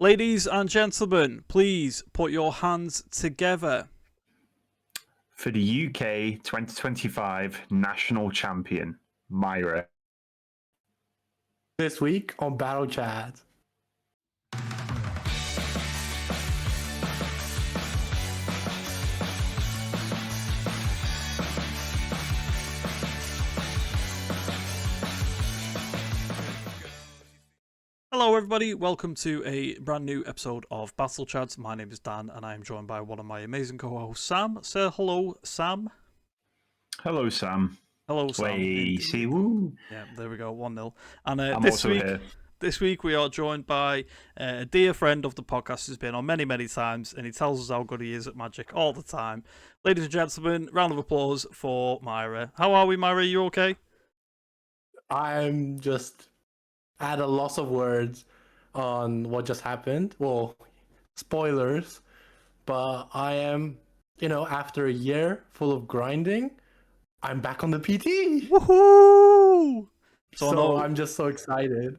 Ladies and gentlemen, please put your hands together for the UK 2025 national champion, Myra. This week on battlechads. Hello everybody, welcome to a brand new episode of battlechads. My name is Dan and I am joined by one of my amazing co-hosts, Sam. Say hello, Sam. Hello, Sam. Hello, Sam. Way, see, woo. Yeah, there we go, 1-0. And I'm also here. This week we are joined by a dear friend of the podcast who's been on many times, and he tells us how good he is at Magic all the time. Ladies and gentlemen, round of applause for Myra. How are we, Myra? You okay? I'm just at a loss of words on what just happened. Well, spoilers, but I am, after a year full of grinding, I'm back on the PT. Woohoo! So I'm just so excited.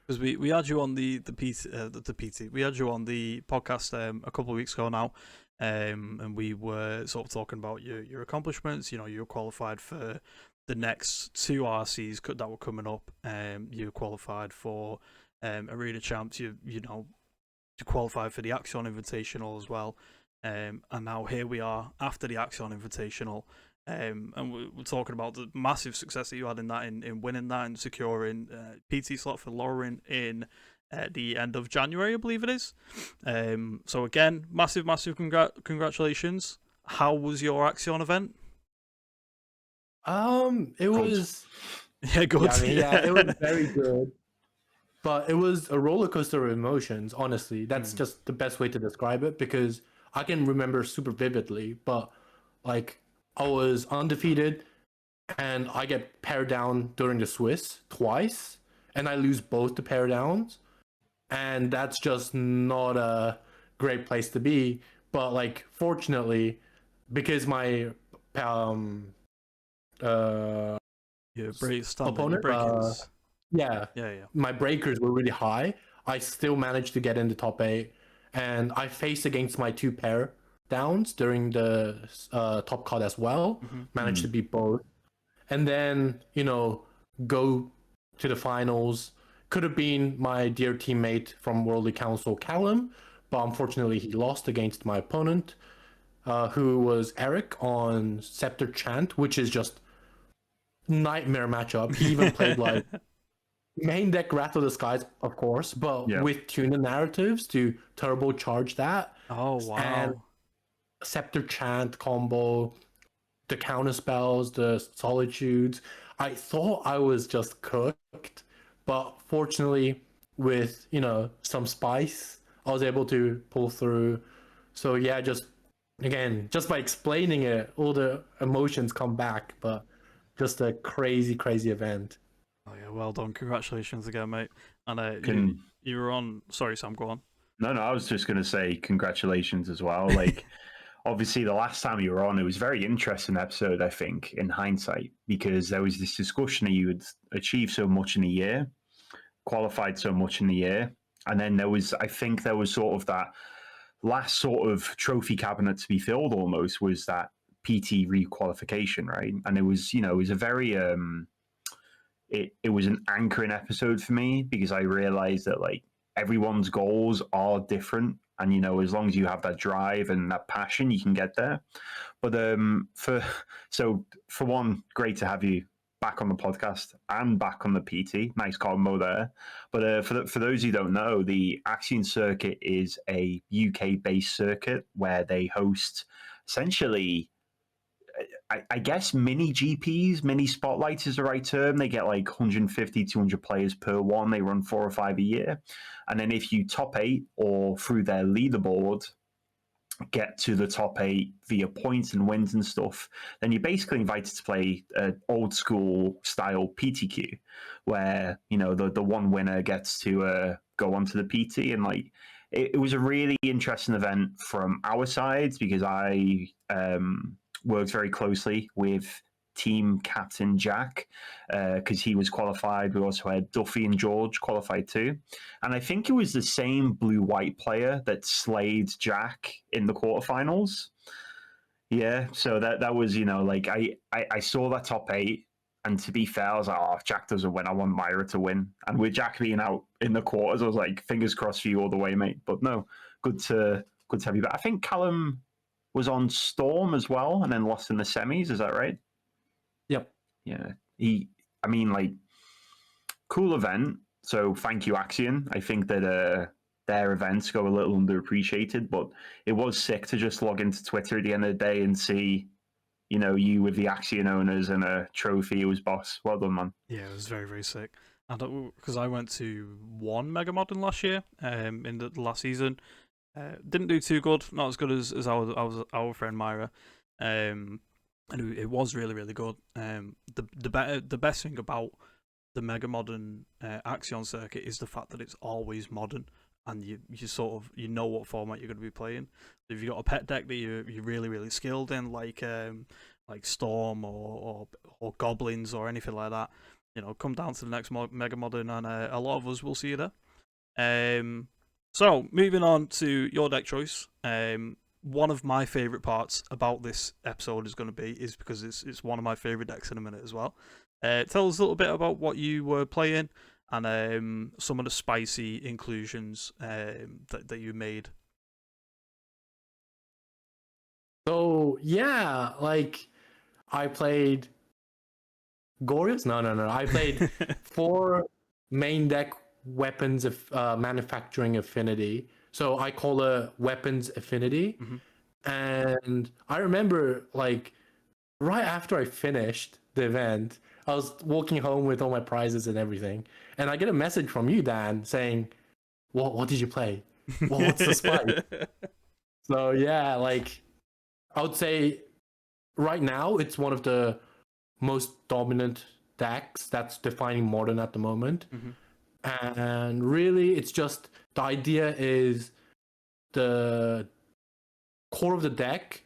Because we had you on the PT. We had you on the podcast a couple of weeks ago now, and we were sort of talking about your accomplishments. You know, you were qualified for the next two RCs that were coming up. You qualified for Arena Champs. You qualified for the Axion Invitational as well. And now here we are after the Axion Invitational. And we're talking about the massive success that you had in that, in winning that and securing PT slot for Lauren in the end of January, I believe it is. So again, massive congratulations. How was your Axion event? It was good. It was very good. But it was a roller coaster of emotions, honestly. That's just the best way to describe it, because I can remember super vividly, but like I was undefeated and I get pared down during the Swiss twice and I lose both the pair downs, and that's just not a great place to be. But like, fortunately, because my opponent, my breakers were really high, I still managed to get in the top 8, and I faced against my 2 pair downs during the top cut as well. Managed to beat both, and then go to the finals. Could have been my dear teammate from Worldly Council, Callum, but unfortunately he lost against my opponent, who was Eric on Scepter Chant, which is just nightmare matchup. He even played like main deck Wrath of the Skies, of course, but with Tuna narratives to turbocharge that. Oh wow! And Scepter Chant combo, the counter spells, the solitudes. I thought I was just cooked, but fortunately, with some spice, I was able to pull through. So yeah, just by explaining it, all the emotions come back. But just a crazy event. Oh yeah, well done! Congratulations again, mate. And you were on. Sorry, Sam, go on. No, I was just going to say congratulations as well. Like, obviously, the last time you were on, it was a very interesting episode, I think, in hindsight, because there was this discussion that you had achieved so much in a year, qualified so much in the year, and then there was sort of that last sort of trophy cabinet to be filled almost, was that PT requalification, right? And it was a very it was an anchoring episode for me, because I realized that like everyone's goals are different, and as long as you have that drive and that passion, you can get there. But for one, great to have you back on the podcast and back on the PT. Nice combo there. But for those who don't know, the Axion circuit is a UK based circuit where they host essentially, I guess, mini GPs, mini spotlights is the right term. They get like 150, 200 players per one. They run 4 or 5 a year. And then if you top 8 or through their leaderboard, get to the top 8 via points and wins and stuff, then you're basically invited to play old school style PTQ, where, the one winner gets to go onto the PT. And like, it was a really interesting event from our sides, because I worked very closely with team captain Jack because he was qualified. We also had Duffy and George qualified too. And I think it was the same blue-white player that slayed Jack in the quarterfinals. Yeah, so that was, like I saw that top 8, and to be fair, I was like, oh, if Jack doesn't win, I want Myra to win. And with Jack being out in the quarters, I was like, fingers crossed for you all the way, mate. But no, good to have you back. I think Callum was on Storm as well, and then lost in the semis. Is that right? Yep. Yeah. Cool event. So thank you, Axion. I think that their events go a little underappreciated, but it was sick to just log into Twitter at the end of the day and see, you with the Axion owners and a trophy. It was boss. Well done, man. Yeah, it was very, very sick. And because I went to one Mega Modern last year, in the last season, didn't do too good. Not as good as our friend Myra, and it was really, really good. The best thing about the Mega Modern Axion circuit is the fact that it's always modern, and you sort of know what format you're going to be playing. If you've got a pet deck that you're really, really skilled in, like Storm or Goblins or anything like that, come down to the next Mega Modern, and a lot of us will see you there. So moving on to your deck choice. One of my favourite parts about this episode is going to be because it's one of my favourite decks in a minute as well. Tell us a little bit about what you were playing and some of the spicy inclusions that you made. So yeah, I played Glorious. No. I played 4 main deck weapons of manufacturing affinity. So I call it weapons affinity. Mm-hmm. And I remember right after I finished the event, I was walking home with all my prizes and everything, and I get a message from you, Dan, saying, what did you play? What's the spike? So yeah, I would say right now it's one of the most dominant decks that's defining Modern at the moment. Mm-hmm. And really, it's just the idea is the core of the deck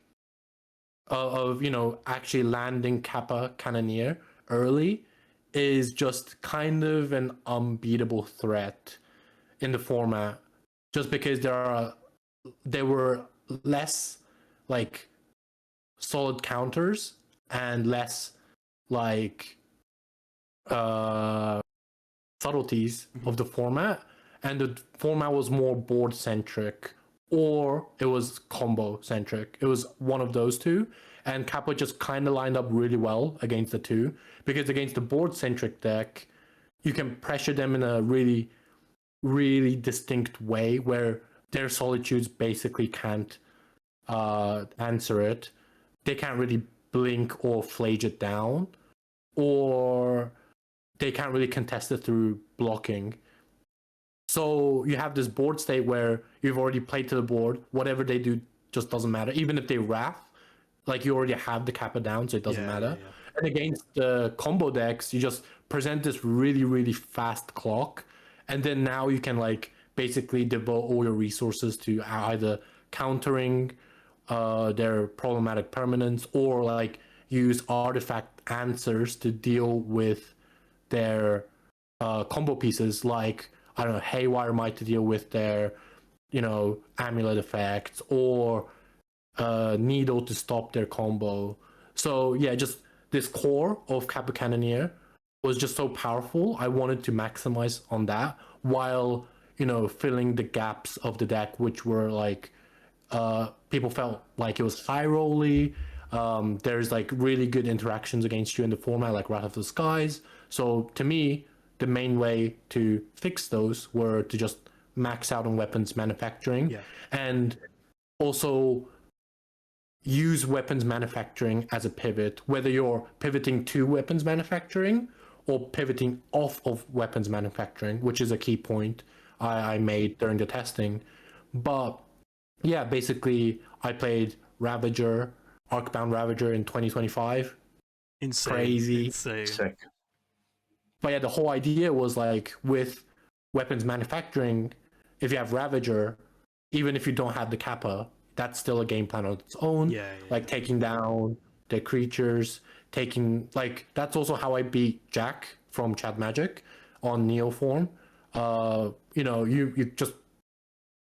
of actually landing Kappa Cannoneer early is just kind of an unbeatable threat in the format, just because there were less solid counters and less subtleties of the format, and the format was more board centric or it was combo centric. It was one of those two, and Kappa just kind of lined up really well against the two, because against the board centric deck you can pressure them in a really, really distinct way where their solitudes basically can't answer it. They can't really blink or flage it down, or they can't really contest it through blocking. So you have this board state where you've already played to the board. Whatever they do just doesn't matter. Even if they wrath, you already have the Kappa down, so it doesn't matter. Yeah. And against the combo decks, you just present this really, really fast clock, and then now you can basically devote all your resources to either countering their problematic permanents, or use artifact answers to deal with their combo pieces, I don't know, Haywire Might to deal with their amulet effects, or Needle to stop their combo. So yeah, just this core of Kappa Cannoneer was just so powerful. I wanted to maximize on that while filling the gaps of the deck, which were people felt like it was high rolly. There's really good interactions against you in the format, like Wrath of the Skies. So to me, the main way to fix those were to just max out on weapons manufacturing, and also use weapons manufacturing as a pivot, whether you're pivoting to weapons manufacturing or pivoting off of weapons manufacturing, which is a key point I made during the testing. But yeah, basically I played Ravager, Arcbound Ravager in 2025. Insane. Crazy. Insane. Sick. But yeah, the whole idea was with weapons manufacturing, if you have Ravager, even if you don't have the Kappa, that's still a game plan on its own. Yeah. Taking down their creatures, taking like that's also how I beat Jack from Chat Magic on Neoform. You just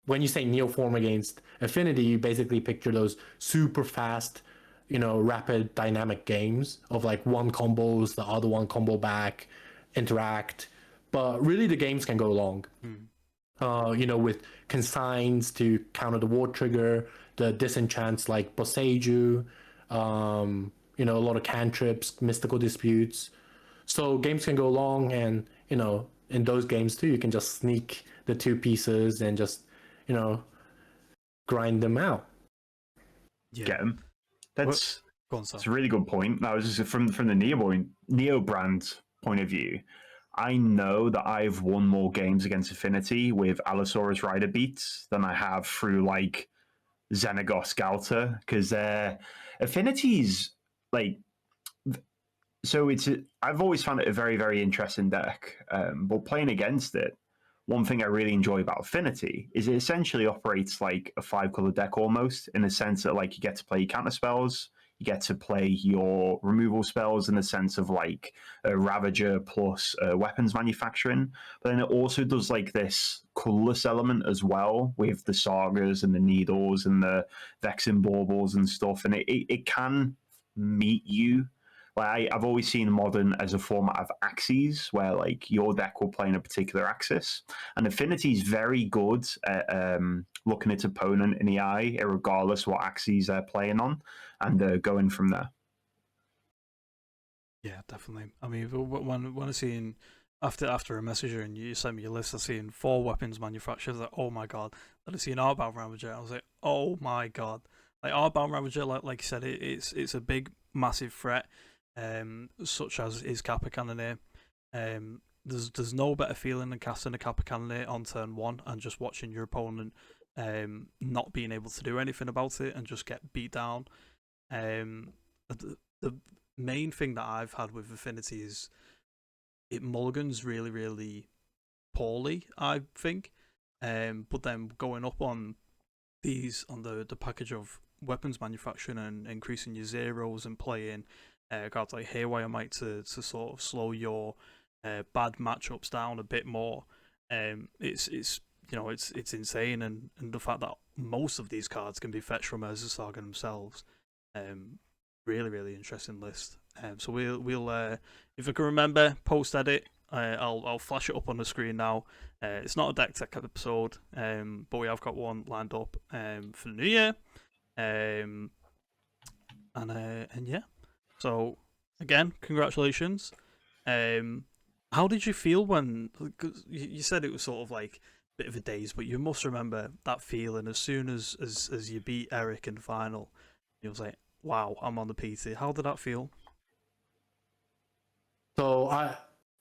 when you say Neoform against Affinity, you basically picture those super fast, rapid dynamic games of like one combos, the other one combo back, interact. But really the games can go long. With consigns to counter the ward trigger, the disenchants like Boseiju, a lot of cantrips, mystical disputes. So games can go long, and in those games too, you can just sneak the two pieces and just grind them out. Yeah. Get them. That's a really good point. That was just from the Neo brand point of view. I know that I've won more games against Affinity with Allosaurus Rider beats than I have through like Xenagos Galta, because Affinity's like. So I've always found it a very, very interesting deck. But playing against it, one thing I really enjoy about Affinity is it essentially operates like a 5-color deck almost, in the sense that like you get to play counter spells, you get to play your removal spells in the sense of like a Ravager plus weapons manufacturing. But then it also does like this colorless element as well with the Sagas and the Needles and the Vexen Baubles and stuff. And it can meet you. Like I've always seen Modern as a format of axes, where like your deck will play in a particular axis, and Affinity is very good at looking its opponent in the eye, regardless what axes they're playing on, and going from there. Yeah, definitely. I mean, when I seen after a messenger and you sent me your list, I seen 4 weapons manufacturers. Like, oh my god! Then I seen Arbound Ravager. I was like, oh my god! Like Arbound Ravager, like you said, it's a big, massive threat. Such as is Kappa Cannoneer. There's no better feeling than casting a Kappa Cannoneer on turn 1 and just watching your opponent not being able to do anything about it and just get beat down. The main thing that I've had with Affinity is it mulligans really, really poorly, I think. But then going up on the package of weapons manufacturing and increasing your zeros and playing cards like Haywire Might to sort of slow your bad matchups down a bit more. It's insane, and the fact that most of these cards can be fetched from Urza Saga themselves. Really, really interesting list. So we'll if I can remember post edit, I'll flash it up on the screen now. It's not a deck tech episode, but we have got one lined up for the new year. And yeah. So again, congratulations. How did you feel when, cause you said it was sort of like a bit of a daze, but you must remember that feeling as soon as you beat Eric in the final. It was like, wow, I'm on the PT. How did that feel? So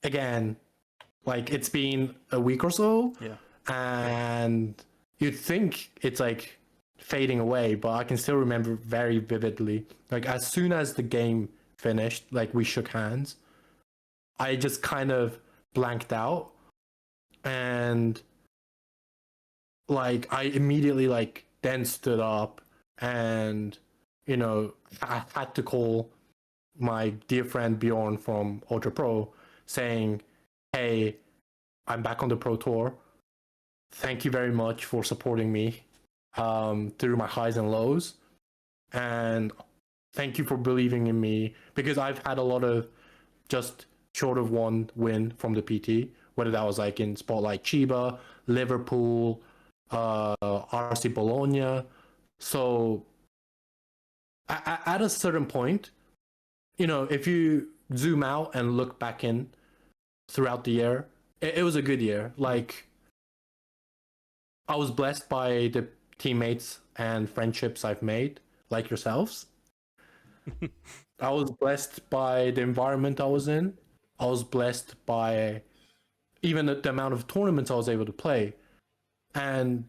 it's been a week or so, and you'd think it's like fading away, but I can still remember very vividly. Like as soon as the game finished, like we shook hands, I just kind of blanked out, and like I immediately then stood up, and I had to call my dear friend Bjorn from UltraPRO saying, hey, I'm back on the Pro Tour. Thank you very much for supporting me through my highs and lows. And thank you for believing in me, because I've had a lot of just short of one win from the PT, whether that was like in Spotlight Chiba, Liverpool, RC Bologna. So at a certain point, if you zoom out and look back in throughout the year, it was a good year. Like I was blessed by the teammates and friendships I've made, like yourselves. I was blessed by the environment I was in. I was blessed by even the amount of tournaments I was able to play, and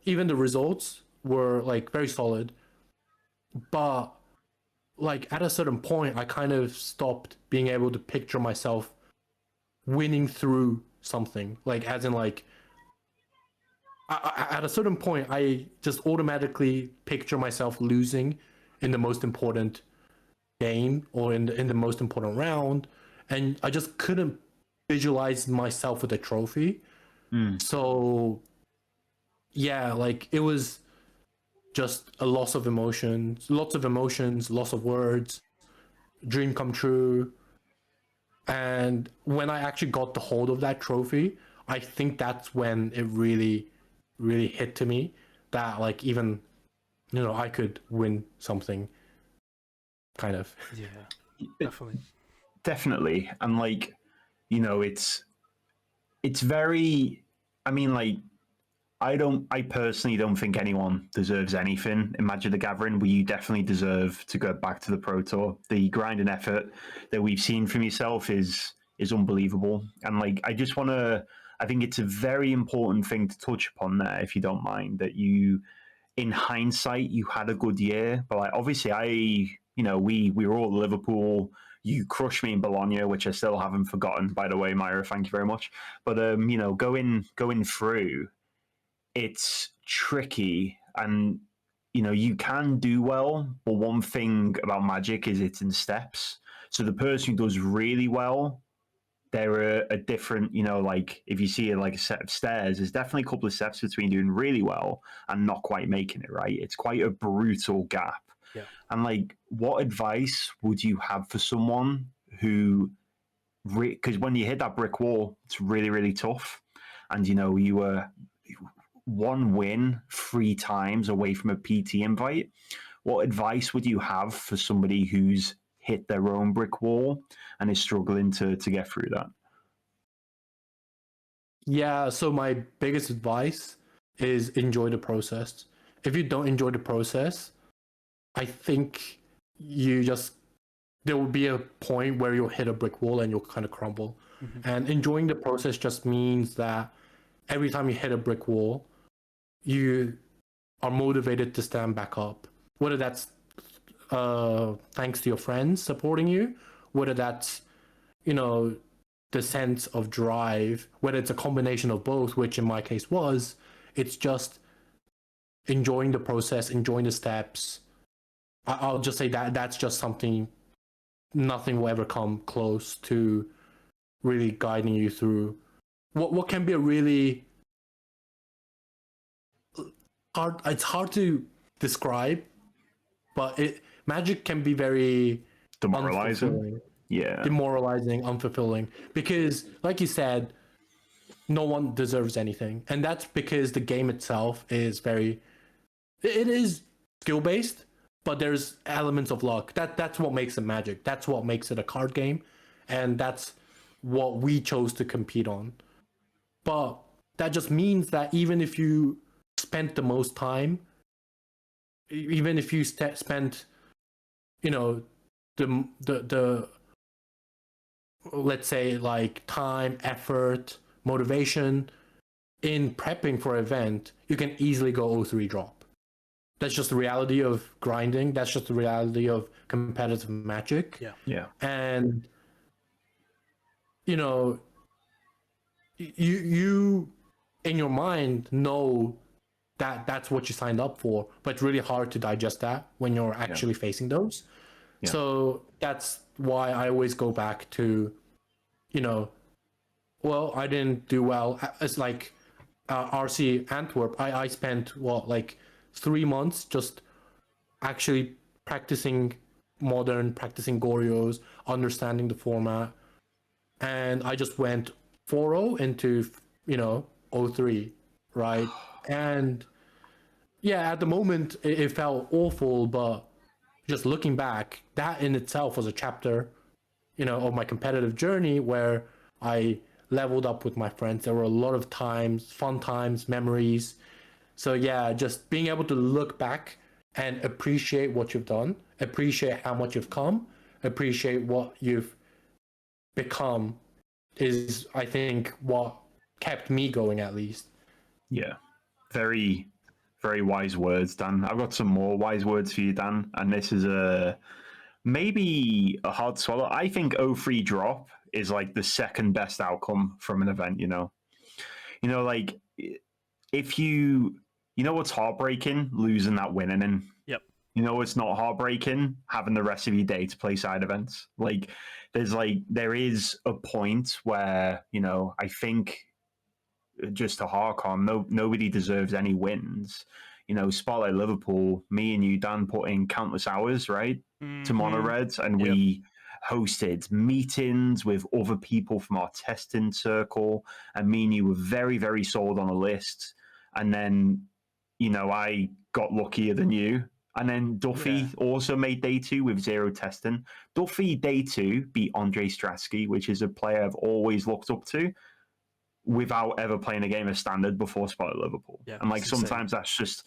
even the results were like very solid. But like at a certain point, I kind of stopped being able to picture myself winning through something. Like as in like at a certain point, I just automatically picture myself losing in the most important game or in the most important round, and I just couldn't visualize myself with a trophy. So yeah, like it was just a loss of emotions, lots of emotions, loss of words, dream come true. And when I actually got the hold of that trophy, I think that's when it really, really hit to me that like even, I could win something, kind of. Yeah, definitely. Definitely. And like, it's very, I mean, like, I personally don't think anyone deserves anything in Magic the Gathering, but you definitely deserve to go back to the Pro Tour. The grind and effort that we've seen from yourself is unbelievable. And like, I think it's a very important thing to touch upon there, if you don't mind, that you, in hindsight, you had a good year, but like, obviously we were all at Liverpool. You crushed me in Bologna, which I still haven't forgotten, by the way, Myra. Thank you very much. But going through, it's tricky, and you can do well, but one thing about Magic is it's in steps. So the person who does really well, they're a different, like if you see like a set of stairs, there's definitely a couple of steps between doing really well and not quite making it, right? It's quite a brutal gap. Yeah. And like, what advice would you have for someone who, because when you hit that brick wall, it's really, really tough. And you were one win 3 times away from a PT invite. What advice would you have for somebody who's hit their own brick wall and is struggling to get through that? Yeah, so my biggest advice is enjoy the process. If you don't enjoy the process, I think there will be a point where you'll hit a brick wall and you'll kind of crumble. And enjoying the process just means that every time you hit a brick wall, you are motivated to stand back up. Whether that's thanks to your friends supporting you, whether that's, the sense of drive, whether it's a combination of both, which in my case was, it's just enjoying the process, enjoying the steps. I'll just say that that's just something, nothing will ever come close to really guiding you through what can be a really hard, it's hard to describe, but Magic can be very demoralizing. Yeah. Demoralizing, unfulfilling, because like you said, no one deserves anything, and that's because the game itself is it is skill based, but there's elements of luck. That's what makes it Magic. That's what makes it a card game, and that's what we chose to compete on. But that just means that even if you spent the most time, even if you spent, the let's say like time, effort, motivation in prepping for an event, you can easily go 0-3 drop. That's just the reality of grinding. That's just the reality of competitive Magic. Yeah. And you in your mind know that that's what you signed up for, but it's really hard to digest that when you're actually facing those. Yeah. So that's why I always go back to, well, I didn't do well. It's like RC Antwerp. I spent 3 months just actually practicing Modern, practicing Gorios, understanding the format, and I just went 4-0 into 0-3, right? And yeah, at the moment it felt awful, but just looking back, that in itself was a chapter, of my competitive journey where I leveled up with my friends. There were a lot of times, fun times, memories. So yeah, just being able to look back and appreciate what you've done, appreciate how much you've come, appreciate what you've become is, I think, what kept me going, at least. Yeah. Very, very wise words, Dan. I've got some more wise words for you, Dan. And this is maybe a hard swallow. I think 0-3 drop is like the second best outcome from an event, like if what's heartbreaking? Losing that win inning. Yep. You know, it's not heartbreaking having the rest of your day to play side events. Like, there is a point where, you know, I think, just to hark on, nobody deserves any wins. You know, Spotlight Liverpool, me and you, Dan, put in countless hours, right, to Mono Reds, and we hosted meetings with other people from our testing circle, and me and you were very, very sold on a list. And then, you know, I got luckier than you. And then Duffy also made day 2 with 0 testing. Duffy, day 2, beat Andre Stratsky, which is a player I've always looked up to, without ever playing a game of standard before Spotlight Liverpool. Yeah, and like sometimes that's just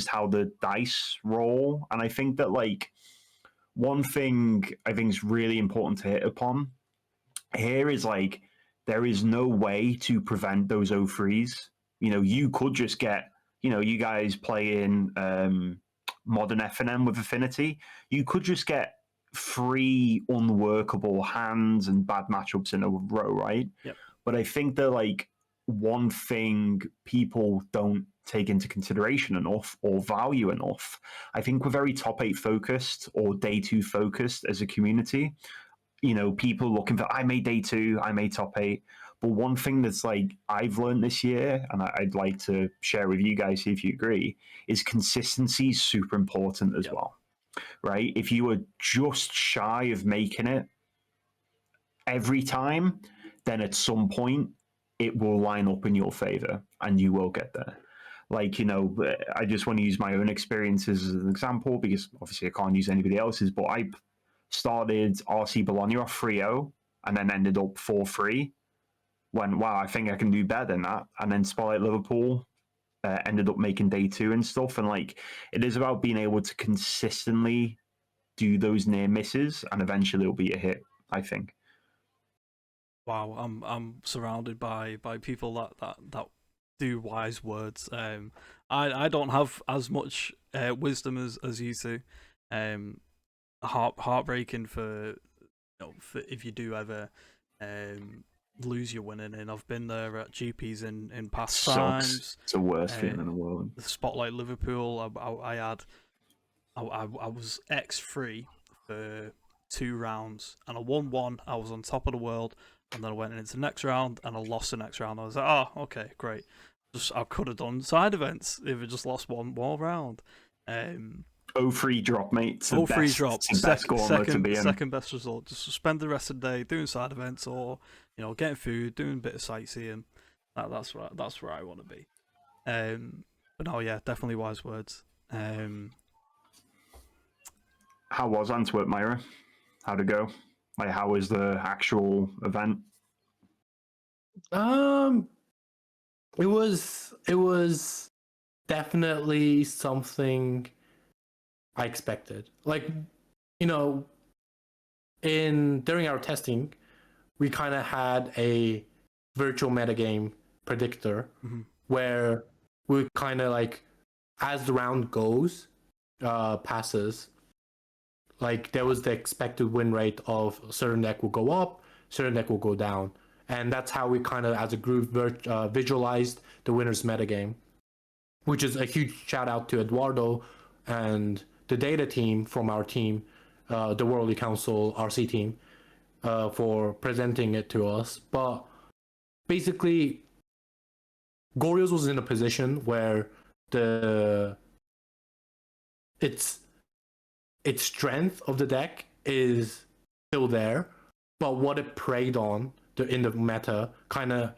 how the dice roll. And I think that, like, one thing I think is really important to hit upon here is, like, there is no way to prevent those O3s. You know, you could just get, you know, you guys playing modern FNM with Affinity, you could just get 3 unworkable hands and bad matchups in a row, right? Yep. But I think that, like, one thing people don't take into consideration enough or value enough, I think we're very top 8 focused or day 2 focused as a community. You know, people looking for, I made day 2, I made top 8. But one thing that's, like, I've learned this year, and I'd like to share with you guys, see if you agree, is consistency is super important as well, right? If you are just shy of making it every time, then at some point it will line up in your favor and you will get there. Like, you know, I just want to use my own experiences as an example, because obviously I can't use anybody else's, but I started RC Bologna off 3-0 and then ended up 4-3. When, wow, I think I can do better than that. And then Spotlight Liverpool ended up making day 2 and stuff. And, like, it is about being able to consistently do those near misses, and eventually it'll be a hit, I think. Wow, I'm surrounded by people that do wise words. I don't have as much wisdom as you two. Heartbreaking for, you know, for if you do ever lose your winning. And I've been there at GPs in past times. It's the worst feeling in the world. The Spotlight Liverpool, I was X3 for 2 rounds, and I won 1. I was on top of the world, and then I went into the next round and I lost the next round. I was like, oh, okay, great. I could have done side events if I just lost 1 more round. 0-3 drop, mate. 0-3 drop. Second best result. Just spend the rest of the day doing side events, or, you know, getting food, doing a bit of sightseeing. That's where I want to be. But no, yeah, definitely wise words. How was Antwerp, Myra? How'd it go? Like, how was the actual event? It was definitely something I expected. Like, you know, during our testing, we kind of had a virtual metagame predictor where we kind of, like, as the round goes, passes, like, there was the expected win rate of a certain deck will go up, certain deck will go down. And that's how we kind of, as a group, visualized the winner's metagame, which is a huge shout out to Eduardo and the data team from our team, the Worldly Council RC team, for presenting it to us. But basically, Gorios was in a position where its strength of the deck is still there, but what it preyed on in the meta, kind of,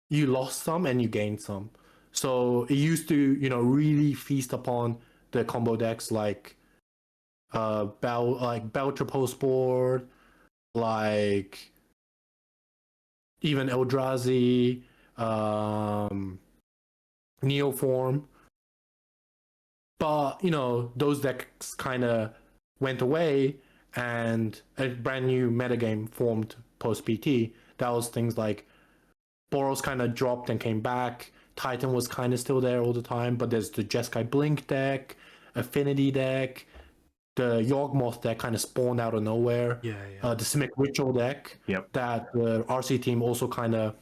you lost some and you gained some. So it used to, you know, really feast upon the combo decks like Beltrapo Sport, like even Eldrazi, Neoform. But, you know, those decks kind of went away and a brand new metagame formed post PT. That was things like Boros kind of dropped and came back. Titan was kind of still there all the time, but there's the Jeskai Blink deck, Affinity deck, the Yawgmoth deck kind of spawned out of nowhere. Yeah. The Simic Ritual deck that the RC team also kind of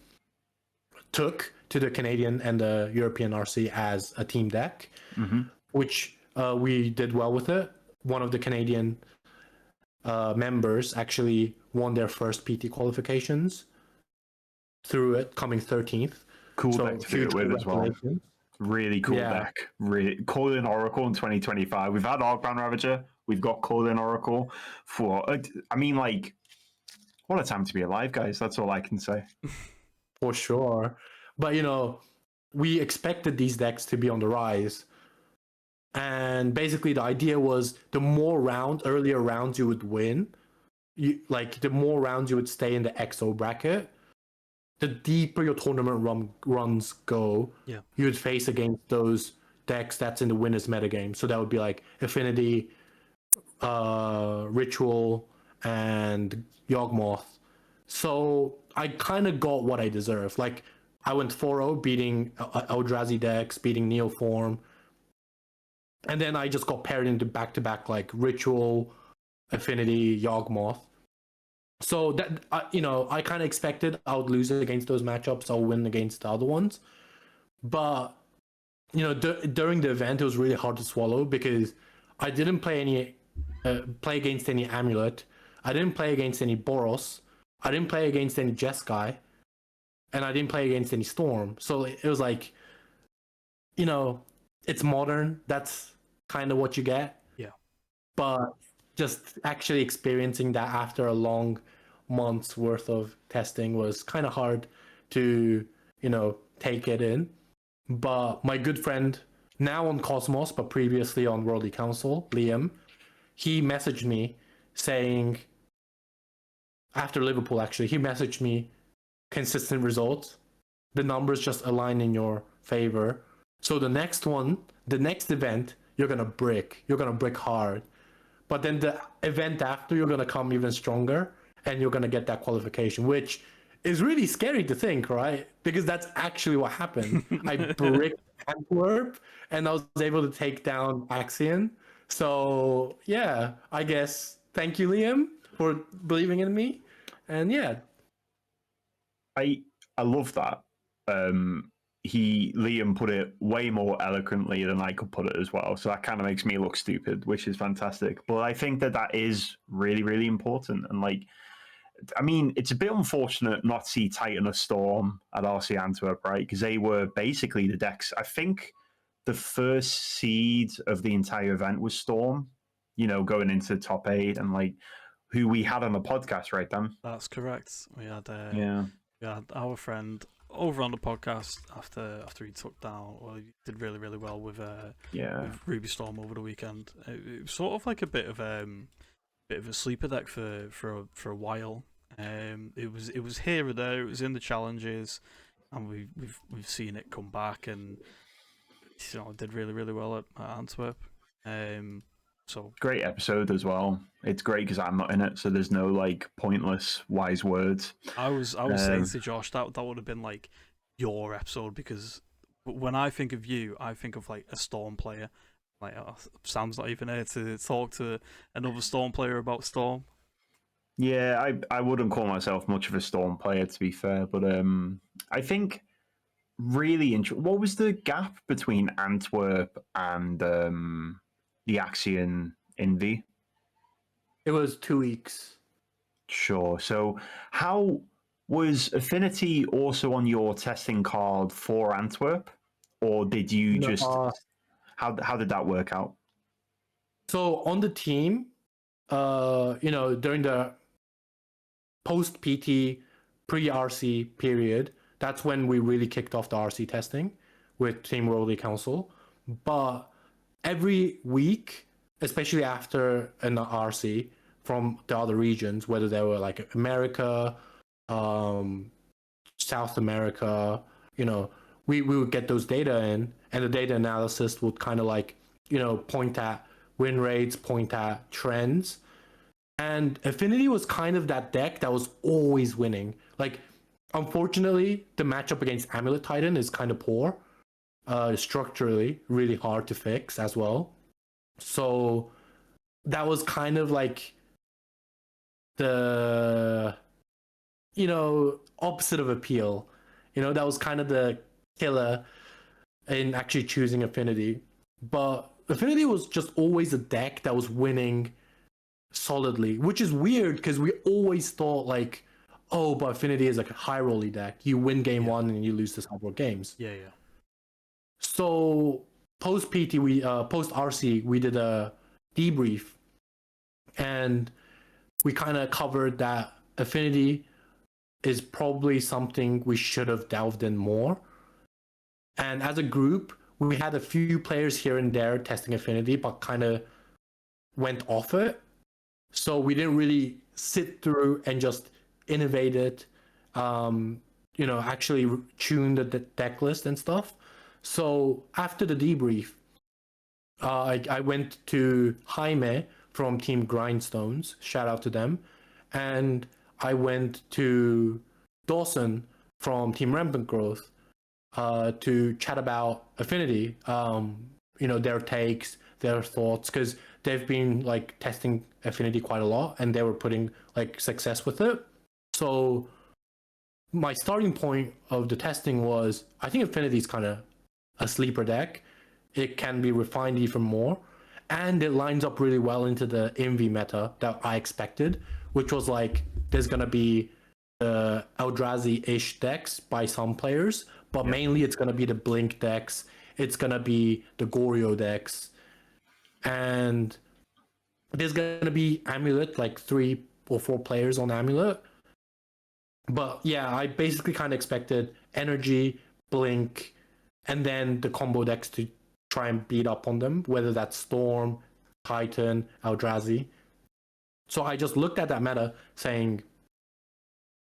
took to the Canadian and the European RC as a team deck, which we did well with it. one of the Canadian members actually won their first PT qualifications through it, coming 13th. Cool So deck to do it huge with as well. congratulations. Really cool Yeah. deck. Really Coiling Oracle in 2025. We've had Arcbound Ravager. We've got Coiling Oracle. I mean, like, what a time to be alive, guys. That's all I can say. For sure. But, you know, we expected these decks to be on the rise. And basically the idea was the more earlier rounds you would win, the more rounds you would stay in the XO bracket, the deeper your tournament runs go, you would face against those decks that's in the winners metagame. So that would be like Affinity, Ritual, and Yawgmoth. So I kind of got what I deserved. Like, I went 4-0, beating Eldrazi decks, beating Neoform. And then I just got paired into back-to-back, like, Ritual, Affinity, Yawgmoth. So that, I kind of expected I would lose against those matchups. I'll win against the other ones. But, during the event, it was really hard to swallow because I didn't play against any Amulet. I didn't play against any Boros. I didn't play against any Jeskai. And I didn't play against any Storm. So it was like, it's modern. That's kind of what you get. Yeah. But just actually experiencing that after a long month's worth of testing was kind of hard to, take it in. But my good friend, now on Cosmos, but previously on Worldly Council, Liam, he messaged me saying, after Liverpool actually, he messaged me, consistent results. The numbers just align in your favor. So the next event, you're going to brick. You're going to brick hard. But then the event after, you're going to come even stronger and you're going to get that qualification, which is really scary to think, right? Because that's actually what happened. I bricked Antwerp and I was able to take down Axion. So, yeah, I guess thank you, Liam, for believing in me. And yeah. I love that. Liam put it way more eloquently than I could put it as well. So that kind of makes me look stupid, which is fantastic. But I think that is really, really important. And it's a bit unfortunate not to see Titan or Storm at RC Antwerp, right? Because they were basically the decks. I think the first seed of the entire event was Storm, going into top 8 and who we had on the podcast, right, Dan? That's correct. We had we had our friend over on the podcast after he took down. Well, he did really, really well with Ruby Storm over the weekend. It was sort of like a bit of a sleeper deck for a while. It was here or there. It was in the challenges, and we've seen it come back, and it did really, really well at Antwerp. So great episode as well. It's great because I'm not in it, so there's no pointless wise words. I was saying to Josh that would have been your episode, because when I think of you, I think of a Storm player. Sam's not even here to talk to another Storm player about Storm. Yeah, I wouldn't call myself much of a Storm player, to be fair, but I think really what was the gap between Antwerp and the Axion Envy? It was 2 weeks. Sure. So how was Affinity also on your testing card for Antwerp, or did you just how did that work out? So on the team, during the post PT pre-RC period, that's when we really kicked off the RC testing with Team Worldly Council. But every week, especially after an RC from the other regions, whether they were America, South America, we would get those data in, and the data analysis would kind of point at win rates, point at trends. And Affinity was kind of that deck that was always winning. Unfortunately, the matchup against Amulet Titan is kind of poor. Structurally, really hard to fix as well. So that was kind of the, opposite of appeal. That was kind of the killer in actually choosing Affinity. But Affinity was just always a deck that was winning solidly, which is weird because we always thought like, oh, but Affinity is like a high rolly deck. You win game one and you lose the several games. Yeah. So post PT, post RC, we did a debrief, and we kind of covered that Affinity is probably something we should have delved in more. And as a group, we had a few players here and there testing Affinity, but kind of went off it. So we didn't really sit through and just innovate it, actually tune the deck list and stuff. So after the debrief, I went to Jaime from Team Grindstones, shout out to them, and I went to Dawson from Team Rampant Growth to chat about Affinity, their takes, their thoughts, because they've been like testing Affinity quite a lot and they were putting like success with it. So my starting point of the testing was, I think Affinity is kind of a sleeper deck. It can be refined even more, and it lines up really well into the MV meta that I expected, which was like there's gonna be the Eldrazi-ish decks by some players, but mainly it's gonna be the Blink decks, it's gonna be the Goryo decks, and there's gonna be Amulet, like 3 or 4 players on Amulet. But yeah, I basically kind of expected Energy, Blink, and then the combo decks to try and beat up on them, whether that's Storm, Titan, Eldrazi. So I just looked at that meta saying,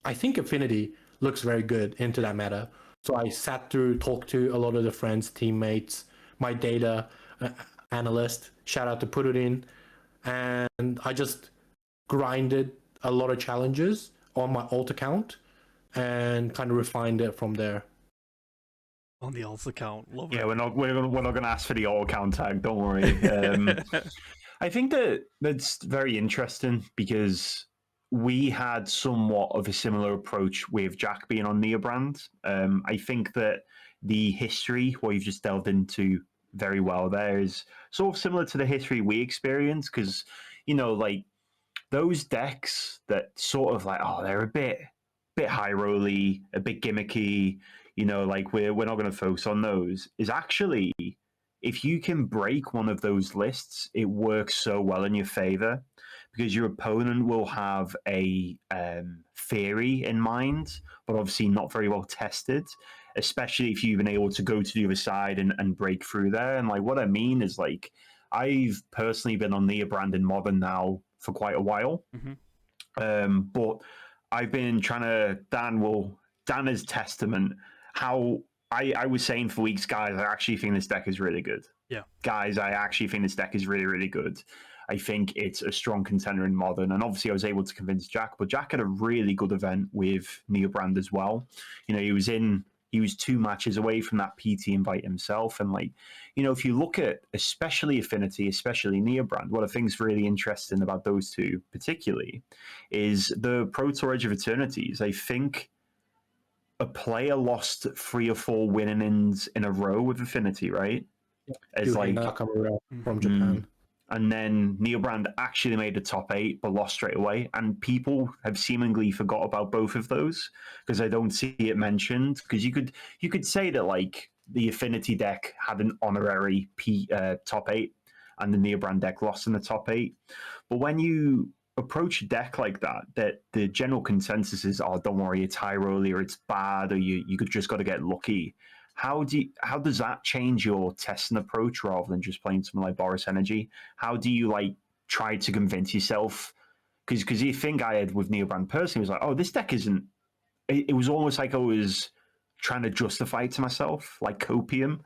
I think Affinity looks very good into that meta. So I sat through, talked to a lot of the friends, teammates, my data analyst, shout out to Put It In, and I just grinded a lot of challenges on my alt account and kind of refined it from there. On the alt account, love it. Yeah, we're not going to ask for the alt account tag. Don't worry. I think that's very interesting because we had somewhat of a similar approach with Jack being on Neobrand. I think that the history, what you've just delved into very well there, is sort of similar to the history we experienced because, like those decks that sort of like, oh, they're a bit high rolly, a bit gimmicky, like we're not going to focus on those, is actually, if you can break one of those lists, it works so well in your favor because your opponent will have a theory in mind, but obviously not very well tested, especially if you've been able to go to the other side and break through there. And like what I mean is like, I've personally been on Neobrand in Modern now for quite a while, but I've been trying to, Dan is testament how I was saying for weeks, guys, I actually think this deck is really good. Yeah. Guys, I actually think this deck is really, really good. I think it's a strong contender in Modern. And obviously I was able to convince Jack, but Jack had a really good event with Neobrand as well. He was 2 matches away from that PT invite himself. And like, if you look at especially Affinity, especially Neobrand, what I think is really interesting about those two particularly is the Pro Tour Edge of Eternities. I think a player lost 3 or 4 win-ins in a row with Affinity, right? It's like Nakamura from Japan. And then Neobrand actually made the top 8, but lost straight away. And people have seemingly forgot about both of those because I don't see it mentioned. Because you could say that like the Affinity deck had an honorary top 8, and the Neobrand deck lost in the top 8. But when you approach a deck like that the general consensus is, oh, don't worry, it's high rolly or it's bad or you could just got to get lucky. How does that change your testing approach rather than just playing something like Boris Energy? How do you like try to convince yourself? Because you think I had with Neobrand personally was like, oh, this deck isn't. It was almost like I was trying to justify it to myself, like copium.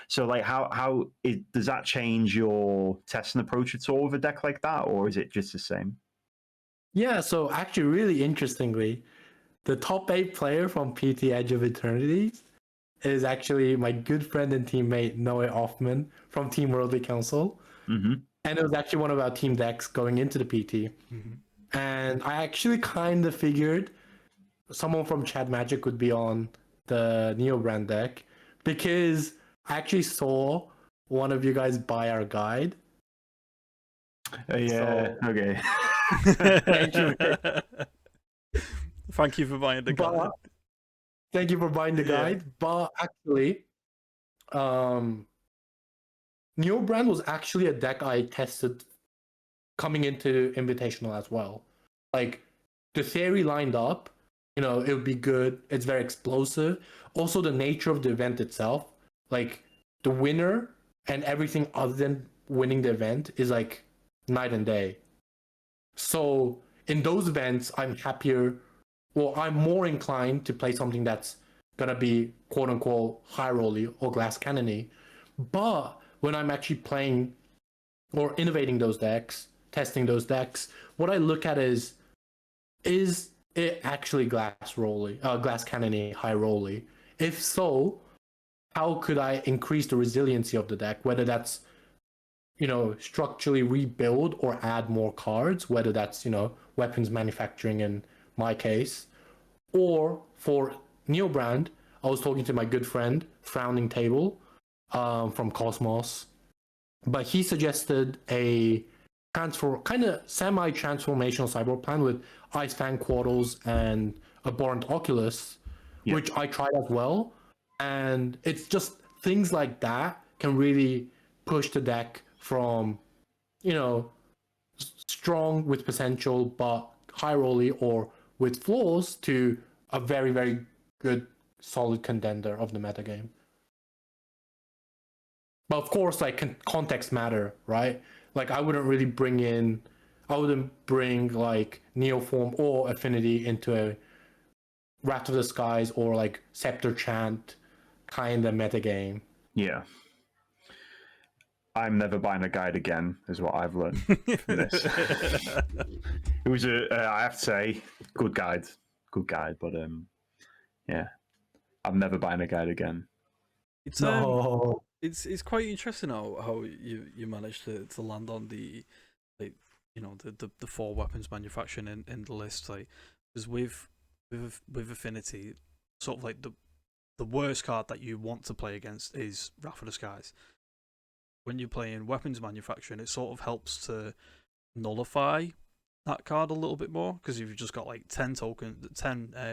So like, does that change your testing approach at all with a deck like that, or is it just the same? Yeah, so actually, really interestingly, the top 8 player from PT Edge of Eternity is actually my good friend and teammate Noah Hoffman from Team Worldly Council. Mm-hmm. And it was actually one of our team decks going into the PT. And I actually kind of figured someone from Chad Magic would be on the Neobrand deck because I actually saw one of you guys buy our guide. Yeah. Okay. Thank you. Thank you for buying the guide. Thank you for buying the guide. But actually, Neobrand was actually a deck I tested coming into Invitational as well. Like, the theory lined up, it would be good. It's very explosive. Also, the nature of the event itself, like, the winner and everything other than winning the event is like night and day. So, in those events, I'm more inclined to play something that's gonna be quote unquote high rolly or glass cannony. But when I'm actually playing or innovating those decks, testing those decks, what I look at is it actually glass cannony, high rolly? If so, how could I increase the resiliency of the deck? Whether that's structurally rebuild or add more cards, whether that's weapons manufacturing in my case, or for Neobrand, I was talking to my good friend Frowning Table from Cosmos, but he suggested a kind of semi-transformational cyborg plan with Ice Fang Quartles and Abhorrent Oculus, which I tried as well, and it's just things like that can really push the deck from strong with potential but high rolly or with flaws to a very, very good solid contender of the metagame. But of course, like, context matter, right? Like, I wouldn't bring like Neoform or Affinity into a Wrath of the Skies or like Scepter Chant kind of metagame. Yeah. I'm never buying a guide again, is what I've learned from this. It was I have to say, good guide, but yeah, I'm never buying a guide again. It's it's quite interesting how you managed to land on the the 4 weapons manufacturing in the list, like, because with Affinity, sort of like the worst card that you want to play against is Wrath of the Skies. When you're playing weapons manufacturing, it sort of helps to nullify that card a little bit more, because if you've just got like 10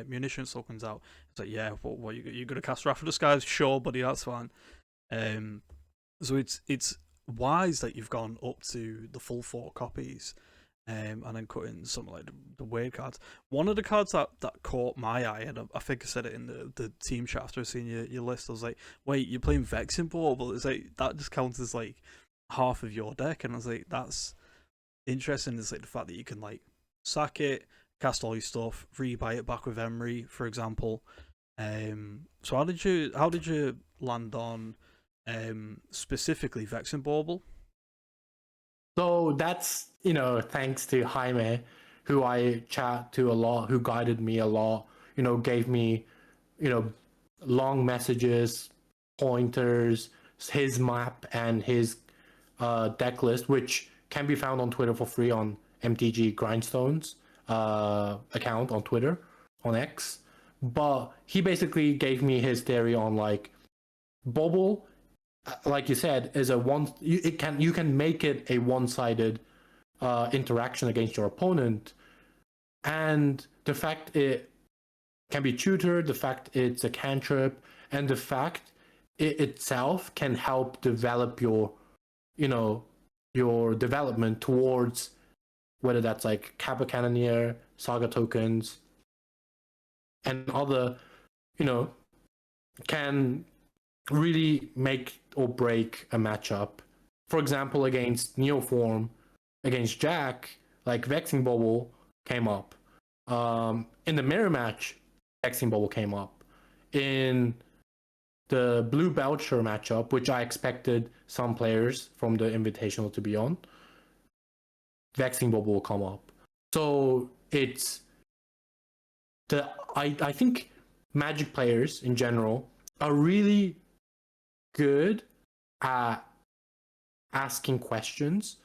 munitions tokens out, it's like, yeah, what you're gonna cast Wrath of the Skies? Sure, buddy, that's fine. So it's wise that you've gone up to the full 4 copies, and then cut in some like the weird cards. One of the cards that caught my eye, and I think I said it in the team chat after I seen your list, I was like, wait, you're playing Vexing Ball, but it's like that just counts as like half of your deck, and I was like, that's interesting. Is like the fact that you can like sack it, cast all your stuff, rebuy it back with Emery, for example. So how did you land on specifically Vexing Bauble? So that's thanks to Jaime, who I chat to a lot, who guided me a lot, gave me long messages, pointers, his map and his deck list, which can be found on Twitter for free on MTG Grindstones account on Twitter, on X. But he basically gave me his theory on like Bobble, like you said, is you can make it a one-sided interaction against your opponent, and the fact it can be tutored, the fact it's a cantrip, and the fact it itself can help develop your development towards whether that's like Kappa Cannoneer, Saga tokens, and other, can really make or break a matchup. For example, against Neoform, against Jack, like Vexing Bubble came up. In the mirror match, Vexing Bubble came up. In the Blue Belcher matchup, which I expected some players from the Invitational to be on, Vexing Bubble will come up. So it's I think Magic players in general are really good at asking questions,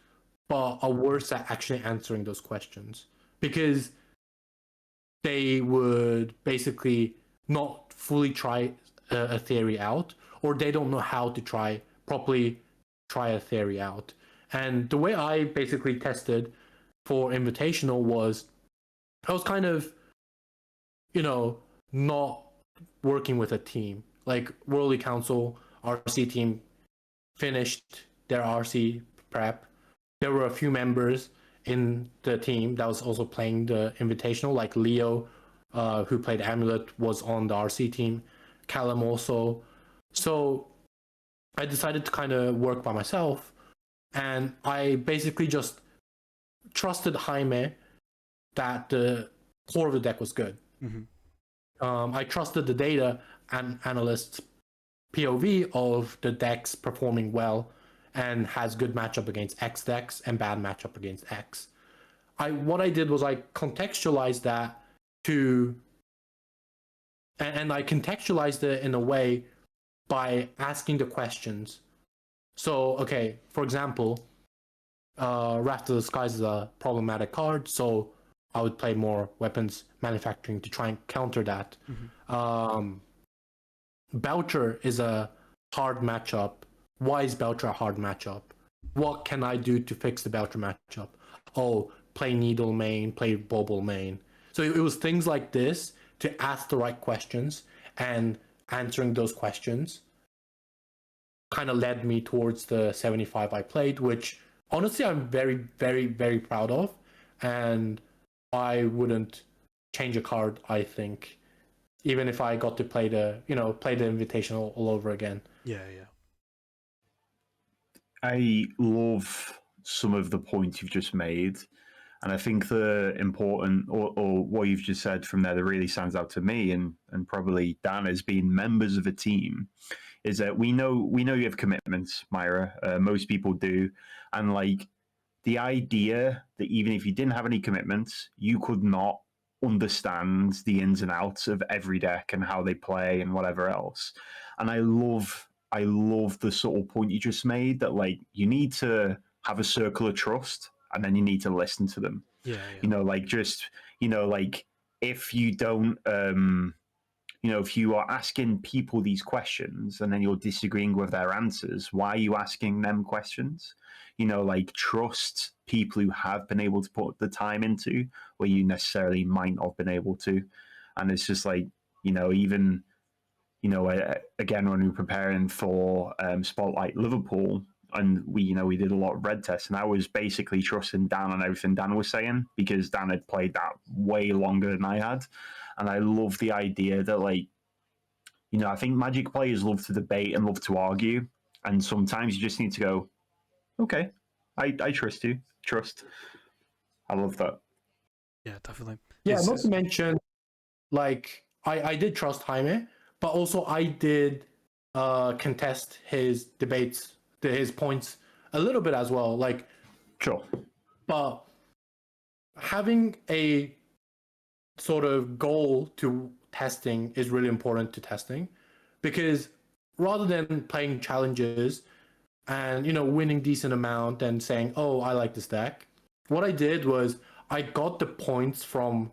but are worse at actually answering those questions, because they would basically not fully try a theory out, or they don't know how to try properly try a theory out. And the way I basically tested for Invitational was I was kind of, not working with a team. Like Worldly Council, RC team finished their RC prep. There were a few members in the team that was also playing the Invitational, like Leo, who played Amulet, was on the RC team. Callum also. So I decided to kind of work by myself, and I basically just trusted Jaime that the core of the deck was good. I trusted the data and analysts' POV of the decks performing well and has good matchup against X decks and bad matchup against X. What I did was I contextualized that and I contextualized it in a way by asking the questions. So, okay, for example, Wrath of the Skies is a problematic card, so I would play more weapons manufacturing to try and counter that. Belcher is a hard matchup. Why is Belcher a hard matchup? What can I do to fix the Belcher matchup? Oh, play Needle main, play Bobble main. So it was things like this to ask the right questions, and answering those questions kind of led me towards the 75 I played, which honestly I'm very, very, very proud of. And I wouldn't change a card, I think, even if I got to play the Invitational all over again. Yeah. I love some of the points you've just made. And I think the important, or what you've just said from there that really stands out to me, and probably Dan, as being members of a team, is that we know you have commitments, Myra. Most people do. And like the idea that even if you didn't have any commitments, you could not understand the ins and outs of every deck and how they play and whatever else. And I love the subtle point you just made that like you need to have a circle of trust, and then you need to listen to them. Yeah. If you don't, if you are asking people these questions and then you're disagreeing with their answers, why are you asking them questions? Trust people who have been able to put the time into where you necessarily might not have been able to. And it's just like, even, again, when we were preparing for Spotlight Liverpool, and we did a lot of red tests, and I was basically trusting Dan on everything Dan was saying because Dan had played that way longer than I had. And I love the idea that, I think Magic players love to debate and love to argue. And sometimes you just need to go, okay, I trust you. Trust. I love that. Yeah, definitely. Yeah, not to mention, I did trust Jaime, but also I did contest his debates, his points a little bit as well. Sure. But having a sort of goal to testing is really important to testing, because rather than playing challenges and winning decent amount and saying, oh, I like this deck, what I did was I got the points from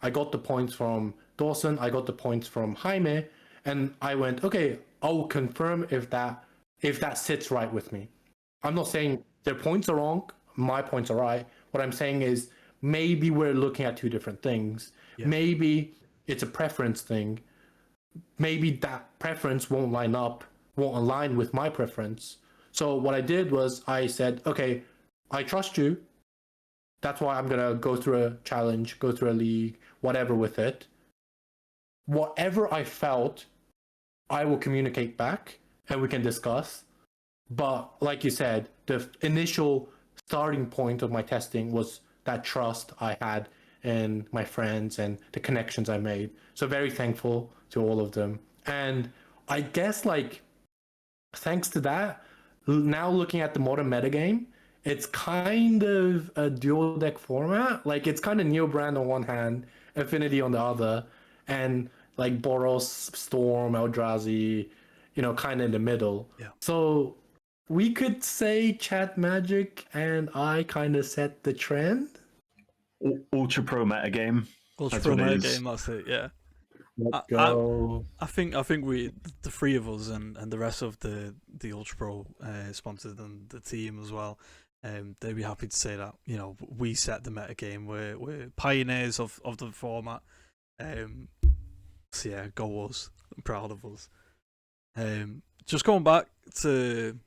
I got the points from Dawson, I got the points from Jaime, and I went, okay, I'll confirm if that sits right with me. I'm not saying their points are wrong, my points are right. What I'm saying is maybe we're looking at two different things. Yeah. Maybe it's a preference thing. Maybe that preference won't align with my preference. So what I did was I said, okay, I trust you. That's why I'm going to go through a challenge, go through a league, whatever with it. Whatever I felt, I will communicate back and we can discuss. But like you said, the initial starting point of my testing was that trust I had in my friends and the connections I made. So very thankful to all of them. And I guess thanks to that, now looking at the modern metagame, it's kind of a dual deck format. It's kind of Neo Brand on one hand, Affinity on the other, and Boros, Storm, Eldrazi, kind of in the middle. Yeah. So we could say Chat Magic and I kind of set the trend. UltraPRO metagame. UltraPRO metagame, that's it, yeah. Let's go. I think we, the three of us and the rest of the UltraPRO sponsors and the team as well, they'd be happy to say that, you know, we set the meta game. We're pioneers of the format. So yeah, go us. I'm proud of us. Just going back to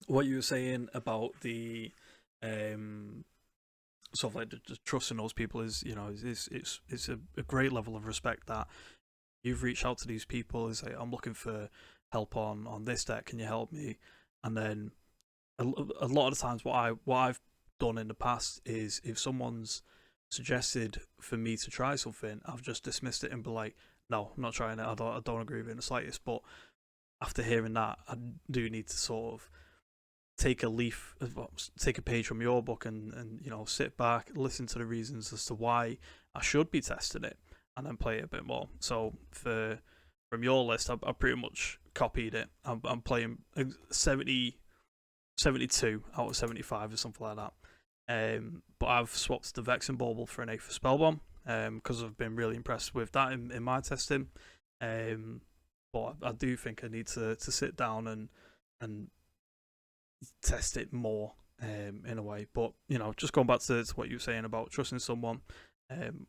what you were saying about the sort of like just trusting those people is, you know, it's a great level of respect that you've reached out to these people. Is like, I'm looking for help on this deck. Can you help me? And then a lot of the times, what I've done in the past is if someone's suggested for me to try something, I've just dismissed it and be like, no, I'm not trying it. I don't agree with it in the slightest. But after hearing that, I do need to sort of take a page from your book and you know, sit back, listen to the reasons as to why I should be testing it, and then play it a bit more. So from your list, I pretty much copied it. I'm playing 72 out of 75 or something like that. But I've swapped the Vex and Bauble for an Aether Spellbomb because I've been really impressed with that in my testing. But I do think I need to sit down and test it more in a way. But you know, just going back to what you were saying about trusting someone, and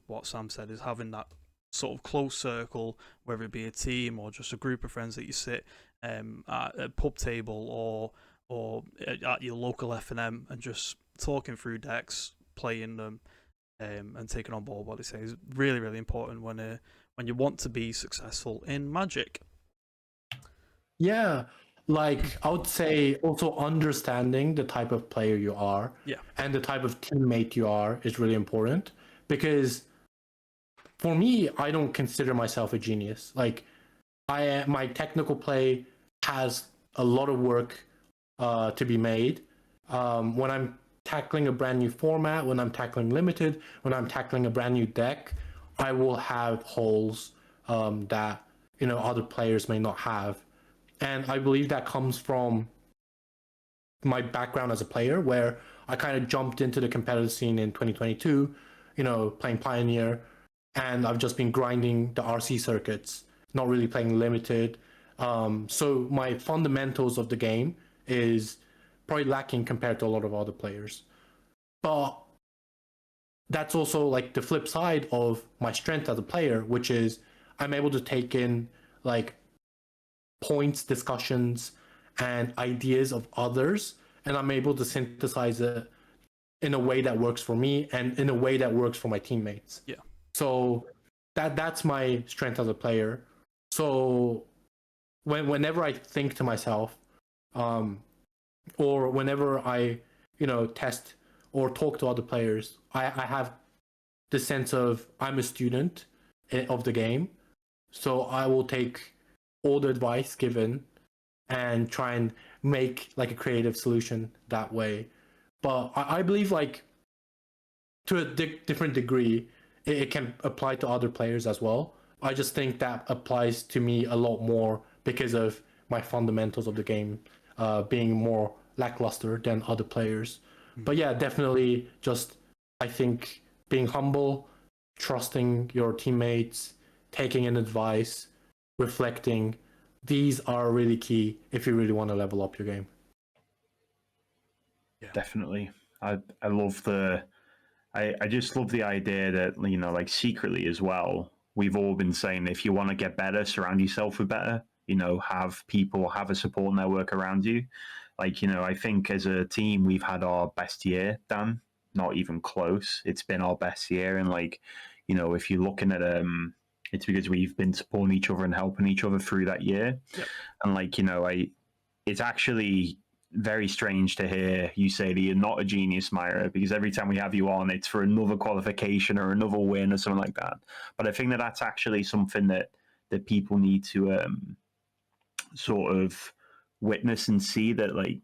what Sam said is having that sort of close circle, whether it be a team or just a group of friends that you sit at a pub table or at your local F&M and just talking through decks, playing them, and taking on board what they say is really, really important when you want to be successful in Magic. Yeah, like I would say also understanding the type of player you are, Yeah, and the type of teammate you are is really important, because for me, I don't consider myself a genius. Like my technical play has a lot of work to be made. When I'm tackling a brand new format, when I'm tackling limited, when I'm tackling a brand new deck, I will have holes that, you know, other players may not have. And I believe that comes from my background as a player, where I kind of jumped into the competitive scene in 2022, you know, playing Pioneer, and I've just been grinding the RC circuits, not really playing limited. So my fundamentals of the game is probably lacking compared to a lot of other players. But that's also like the flip side of my strength as a player, which is I'm able to take in like points, discussions, and ideas of others, and I'm able to synthesize it in a way that works for me and in a way that works for my teammates. yeah. So that's my strength as a player. So whenever I think to myself, or whenever I, you know, test or talk to other players, I have the sense of I'm a student of the game, so I will take all the advice given and try and make like a creative solution that way. But I believe like to a different degree, it can apply to other players as well. I just think that applies to me a lot more because of my fundamentals of the game being more lackluster than other players. But yeah, definitely just, I think, being humble, trusting your teammates, taking in advice, reflecting, these are really key if you really want to level up your game. Yeah. Definitely. I love I just love the idea that, you know, like secretly as well, we've all been saying if you want to get better, surround yourself with better, you know, have a support network around you. Like, you know, I think as a team, we've had our best year, Dan, not even close. It's been our best year. And like, you know, if you're looking at, it's because we've been supporting each other and helping each other through that year. Yep. And like, you know, it's actually very strange to hear you say that you're not a genius, Myra, because every time we have you on, it's for another qualification or another win or something like that. But I think that that's actually something that people need to sort of witness and see, that like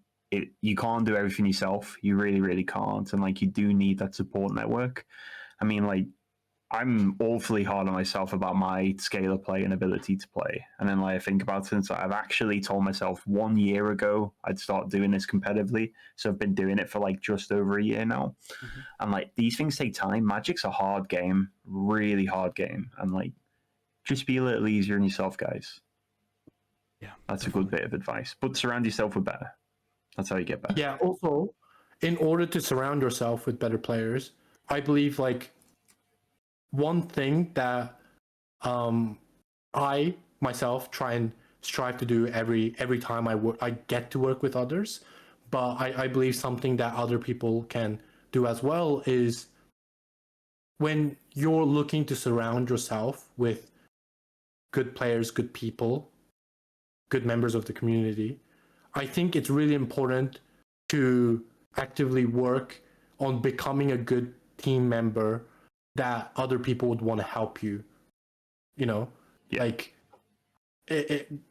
you can't do everything yourself. You really, really can't. And like you do need that support network. I mean, like I'm awfully hard on myself about my scale of play and ability to play. And then like I think about it, and so I've actually told myself 1 year ago I'd start doing this competitively. So I've been doing it for like just over a year now. Mm-hmm. And like these things take time. Magic's a hard game, really hard game. And like just be a little easier on yourself, guys. Yeah, that's definitely. a good bit of advice. But surround yourself with better. That's how you get better. Yeah. Also, in order to surround yourself with better players, I believe like one thing that I myself try and strive to do every time I get to work with others, but I believe something that other people can do as well is when you're looking to surround yourself with good players, good people, good members of the community, I think it's really important to actively work on becoming a good team member that other people would want to help you. You know, Yeah. like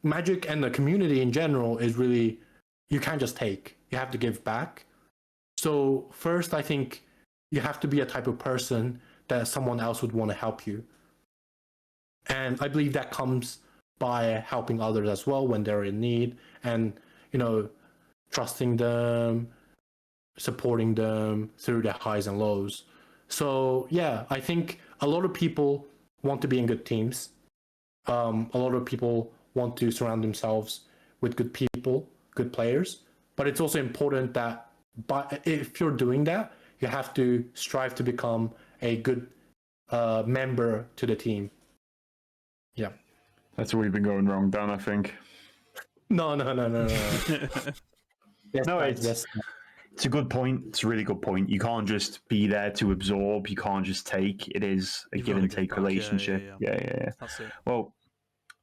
Magic and the community in general is really, you can't just take, you have to give back. So first, I think you have to be a type of person that someone else would want to help you. And I believe that comes by helping others as well when they're in need, and, you know, trusting them, supporting them through their highs and lows. So yeah, I think a lot of people want to be in good teams. A lot of people want to surround themselves with good people, good players. But it's also important that, if you're doing that, you have to strive to become a good member to the team. Yeah. That's where we've been going wrong, Dan, I think. No. Yes, No, yes. It's a good point. It's a really good point. You can't just be there to absorb. You can't just take. It is a give and take relationship. Yeah. That's it. Well,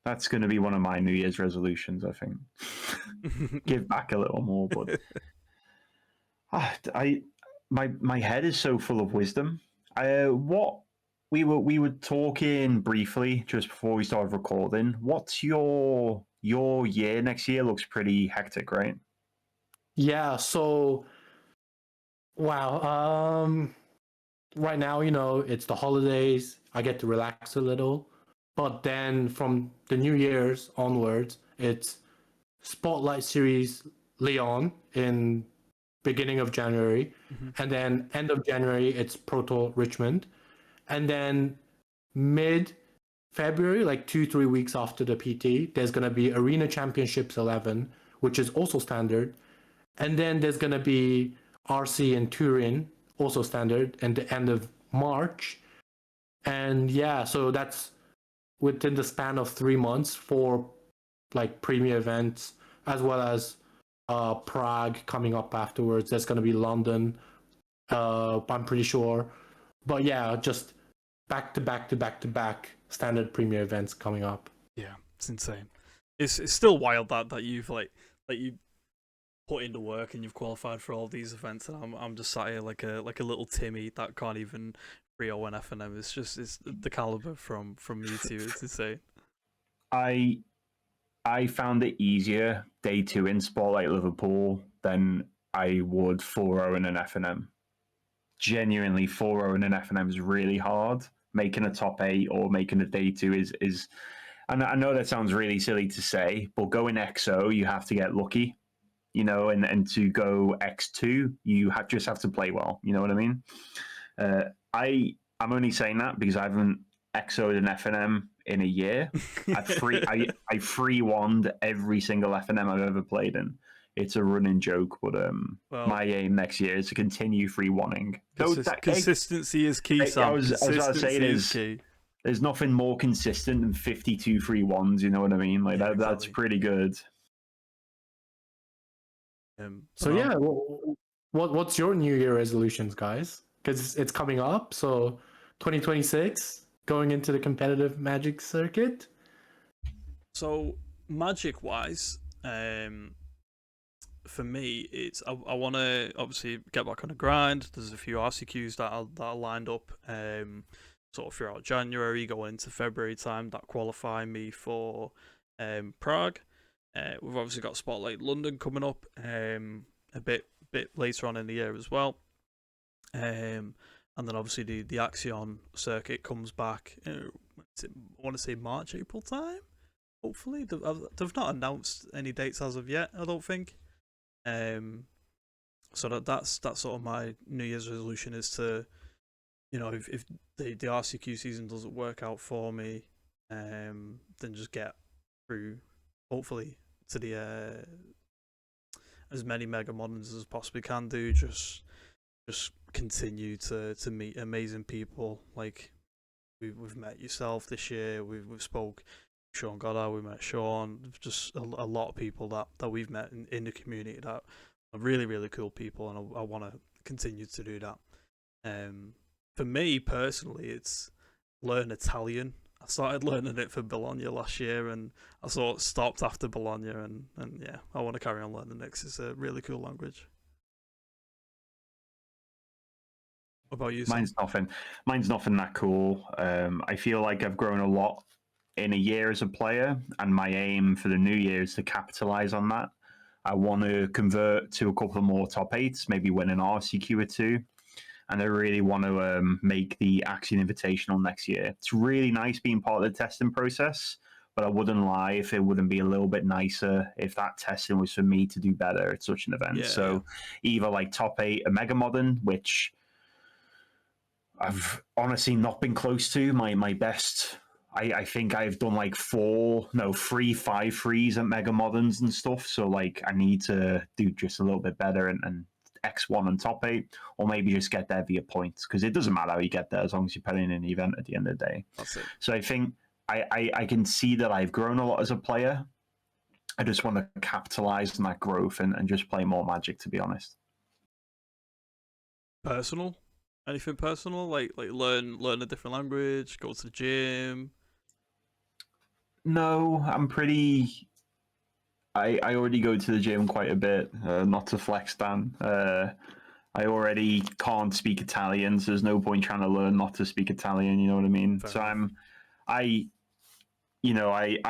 that's going to be one of my New Year's resolutions, I think. Give back a little more, but my head is so full of wisdom. What we were talking briefly just before we started recording. What's your year next year? Looks pretty hectic, right? Yeah. So, wow. Right now, you know, it's the holidays. I get to relax a little. But then from the New Year's onwards, it's Spotlight Series Leon in beginning of January. And then end of January, it's Proto Richmond. And then mid February, like 2-3 weeks after the PT, there's going to be Arena Championships 11, which is also standard. And then there's going to be RC in Turin, also standard, and the end of March. And yeah, so that's within the span of 3 months for like premier events, as well as Prague coming up afterwards. There's going to be London, I'm pretty sure. But yeah, just back to back standard premier events coming up. Yeah, it's insane. It's still wild that you've you put into work and you've qualified for all these events, and I'm just sat here like a little Timmy that can't even 3-0 an FNM. It's the caliber from you two. It's insane. I found it easier day 2 in Spotlight Liverpool than I would 4-0 in an FNM. Genuinely, 4-0 in an FNM is really hard. Making a top 8 or making a day 2 is and I know that sounds really silly to say, but going XO, you have to get lucky, you know, and to go X2, you just have to play well. You know what I mean? I'm only saying that because I haven't XO'd an FNM in a year. I free wand every single FNM I've ever played in. It's a running joke, but my aim next year is to continue free wanting. Consistency is key, Sam. I was saying is key. There's nothing more consistent than 52 free ones. You know what I mean? Like that. Exactly. That's pretty good. So yeah, what's your New Year resolutions, guys? Because it's coming up. So 2026, going into the competitive Magic circuit. So Magic wise, for me, it's I want to obviously get back on the grind. There's a few RCQs that are lined up, sort of throughout January, going into February time, that qualify me for Prague. We've obviously got Spotlight London coming up a bit later on in the year as well. And then obviously the Axion circuit comes back. I want to say March, April time. Hopefully, they've not announced any dates as of yet. I don't think. So that's sort of my New Year's resolution is to, you know, if the RCQ season doesn't work out for me, then just get through, hopefully, to the as many mega moderns as possibly can do. Just continue to meet amazing people. Like we've met yourself this year. We've spoke Sean Goddard. We met Sean. Just a lot of people that we've met in the community that are really, really cool people, and I want to continue to do that. For me personally, it's learn Italian. I started learning it for Bologna last year, and I sort of stopped after Bologna, and yeah, I want to carry on learning it 'cause it's a really cool language. What about you, Sam? Mine's nothing that cool. I feel like I've grown a lot in a year as a player, and my aim for the new year is to capitalize on that. I want to convert to a couple more top 8s, maybe win an RCQ or two. And I really want to make the Axiom Invitational next year. It's really nice being part of the testing process, but I wouldn't lie if it wouldn't be a little bit nicer if that testing was for me to do better at such an event. So either like top 8 a Mega Modern, which I've honestly not been close to. My best, I think I've done like 3 5-3s at Mega Moderns and stuff. So like I need to do just a little bit better and X1 and top 8, or maybe just get there via points, because it doesn't matter how you get there as long as you're putting in the event at the end of the day. That's it. So I think I can see that I've grown a lot as a player. I just want to capitalize on that growth and just play more Magic, to be honest. Personal? Anything personal? Like learn a different language, go to the gym? No, I'm pretty... I already go to the gym quite a bit, not to flex, Dan. I already can't speak Italian, so there's no point trying to learn not to speak Italian, you know what I mean? Fair so enough. I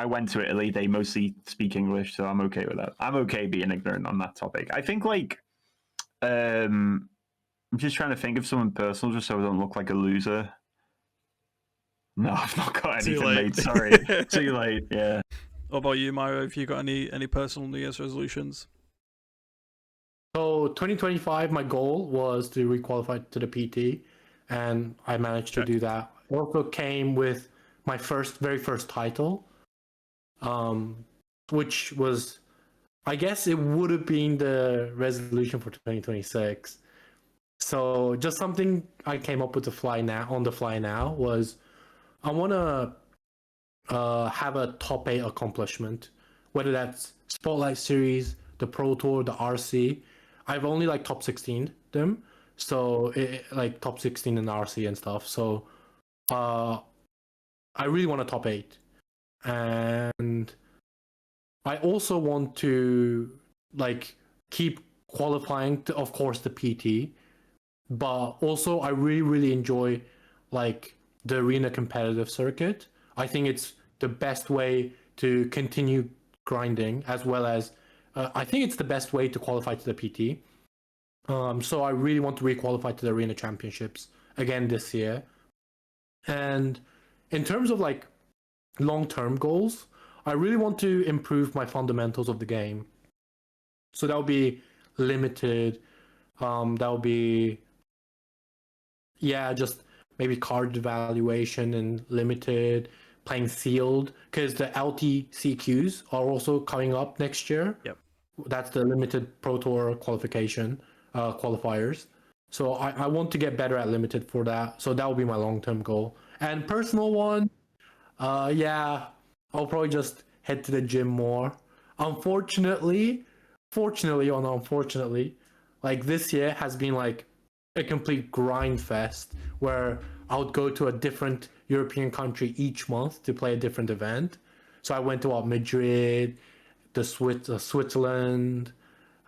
went to Italy, they mostly speak English, so I'm okay with that. I'm okay being ignorant on that topic. I think, like, I'm just trying to think of someone personal just so I don't look like a loser. No, I've not got Too anything, late. mate. Sorry. Too late, yeah. What about you, Myra? Have you got any personal New Year's resolutions? So 2025, my goal was to requalify to the PT, and I managed to do that. It also came with my very first title, which was, I guess it would have been the resolution for 2026. So just something I came up with on the fly now was I want to have a top 8 accomplishment, whether that's Spotlight Series, the Pro Tour, the RC. I've only like top 16 them, so like top 16 in RC and stuff. So I really want a top 8, and I also want to like keep qualifying to, of course, the PT, but also I really enjoy like the arena competitive circuit. I think it's the best way to continue grinding, as well as I think it's the best way to qualify to the PT. So I really want to requalify to the arena championships again this year. And in terms of like long-term goals, I really want to improve my fundamentals of the game. So that would be limited. That would be, just maybe card evaluation and limited, playing sealed, because the LTCQs are also coming up next year. Yep. That's the limited Pro Tour qualification qualifiers. So I want to get better at limited for that. So that will be my long-term goal. And personal one, I'll probably just head to the gym more. Unfortunately, like this year has been like a complete grind fest where I would go to a different European country each month to play a different event. So I went to Madrid, Switzerland,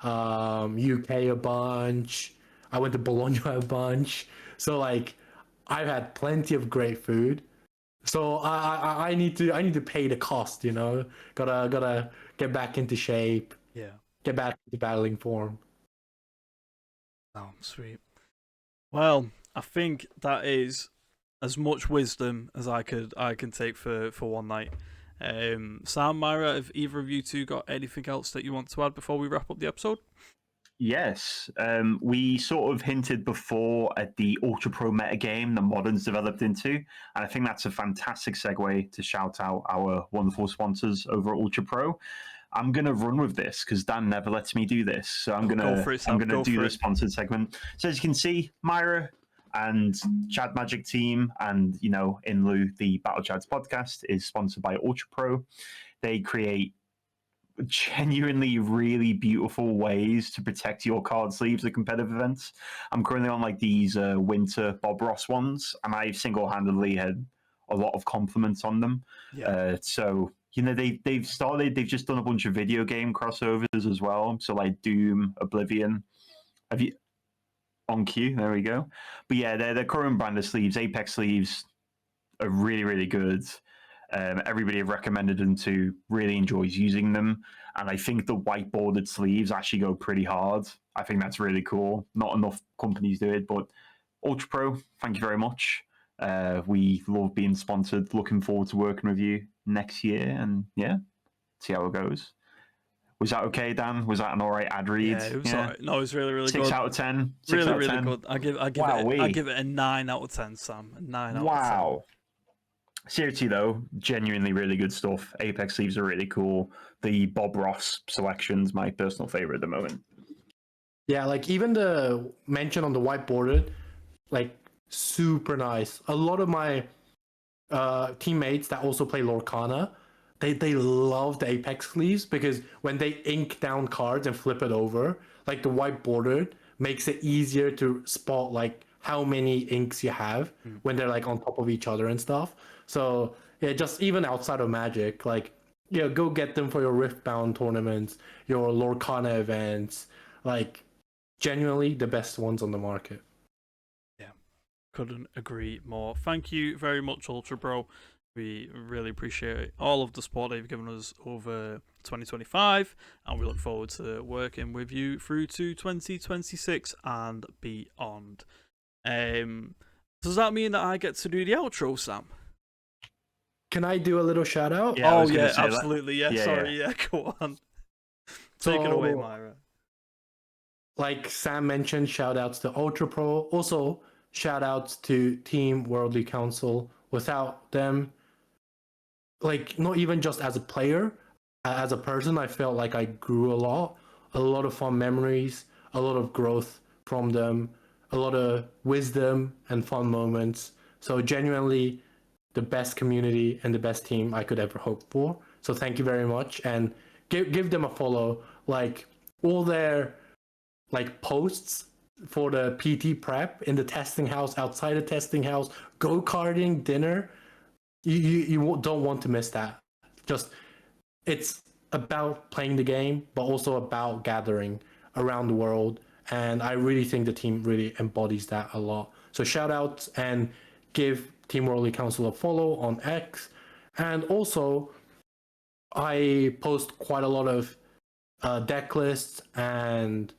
UK a bunch. I went to Bologna a bunch. So like I've had plenty of great food. So I need to pay the cost, you know. Gotta get back into shape. Yeah. Get back into battling form. Oh, sweet. Well, I think that is as much wisdom as I can take for one night. Sam, Myra, have either of you two got anything else that you want to add before we wrap up the episode? Yes, we sort of hinted before at the UltraPRO metagame the Moderns developed into, and I think that's a fantastic segue to shout out our wonderful sponsors over at UltraPRO. I'm gonna run with this because Dan never lets me do this, so I'm gonna do the sponsored segment. So as you can see, Myra and Chad Magic Team, and in lieu, the Battle Chads podcast is sponsored by UltraPRO. They create genuinely really beautiful ways to protect your card sleeves at competitive events. I'm currently on like these winter Bob Ross ones, and I've single-handedly had a lot of compliments on them. So they've just done a bunch of video game crossovers as well. So like Doom, Oblivion. Have you on cue? There we go. But yeah, their current brand of sleeves, Apex sleeves, are really, really good. Everybody have recommended them to, really enjoys using them. And I think the white bordered sleeves actually go pretty hard. I think that's really cool. Not enough companies do it, but UltraPRO, thank you very much. We love being sponsored. Looking forward to working with you next year, and see how it goes. Was that okay, Dan? Was that an all right ad read? Yeah, it was all right. No, it was really, really 6 good. out of 10. Really good. I give it a 9 out of 10, Sam. A 9 out of 10. Wow. Seriously though, genuinely really good stuff. Apex sleeves are really cool. The Bob Ross selection's my personal favorite at the moment. Yeah, like even the mention on the whiteboarded, like super nice. A lot of my teammates that also play Lorcana, they love the Apex sleeves because when they ink down cards and flip it over, like the whiteboarded makes it easier to spot like how many inks you have when they're like on top of each other and stuff. So yeah, just even outside of Magic, like go get them for your Riftbound tournaments, your Lorcana events, like genuinely the best ones on the market. Yeah, couldn't agree more. Thank you very much, UltraPRO. We really appreciate all of the support they've given us over 2025, and we look forward to working with you through to 2026 and beyond. Does that mean that I get to do the outro, Sam? Can I do a little shout out? Yeah, absolutely. Yeah, sorry. Yeah, go on. Take it away, Myra. Like Sam mentioned, shout outs to UltraPRO. Also, shout outs to Team Worldly Council. Without them, like not even just as a player, as a person, I felt like I grew a lot of fun memories, a lot of growth from them, a lot of wisdom and fun moments. So genuinely the best community and the best team I could ever hope for. So thank you very much, and give them a follow. Like all their like posts for the PT prep in the testing house, outside the testing house, go-karting, dinner. You don't want to miss that. Just it's about playing the game, but also about gathering around the world. And I really think the team really embodies that a lot. So shout out and give Team Worldly Council a follow on X. And also, I post quite a lot of deck lists and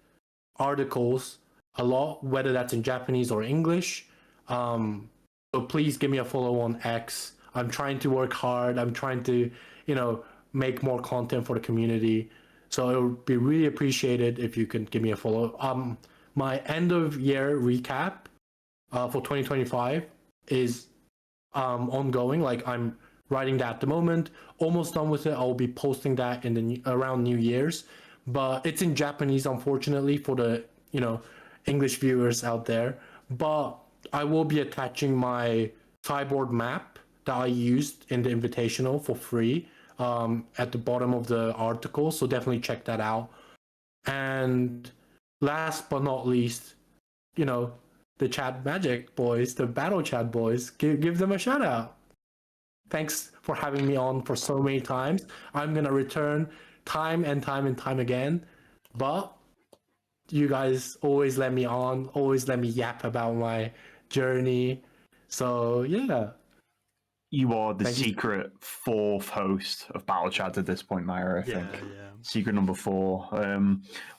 articles a lot, whether that's in Japanese or English. So please give me a follow on X. I'm trying to work hard. I'm trying to, make more content for the community. So it would be really appreciated if you can give me a follow. My end of year recap for 2025 is ongoing. Like I'm writing that at the moment, almost done with it. I'll be posting that in around New Year's, but it's in Japanese, unfortunately, for the English viewers out there. But I will be attaching my sideboard map that I used in the invitational for free at the bottom of the article, so definitely check that out. And last but not least, the Chat Magic boys, the Battle Chat boys, give them a shout out. Thanks for having me on for so many times. I'm gonna return time and time and time again, but you guys always let me on, always let me yap about my journey. So yeah. You are the secret fourth host of Battle Chads at this point, Myra, I think. Yeah. Secret number 4.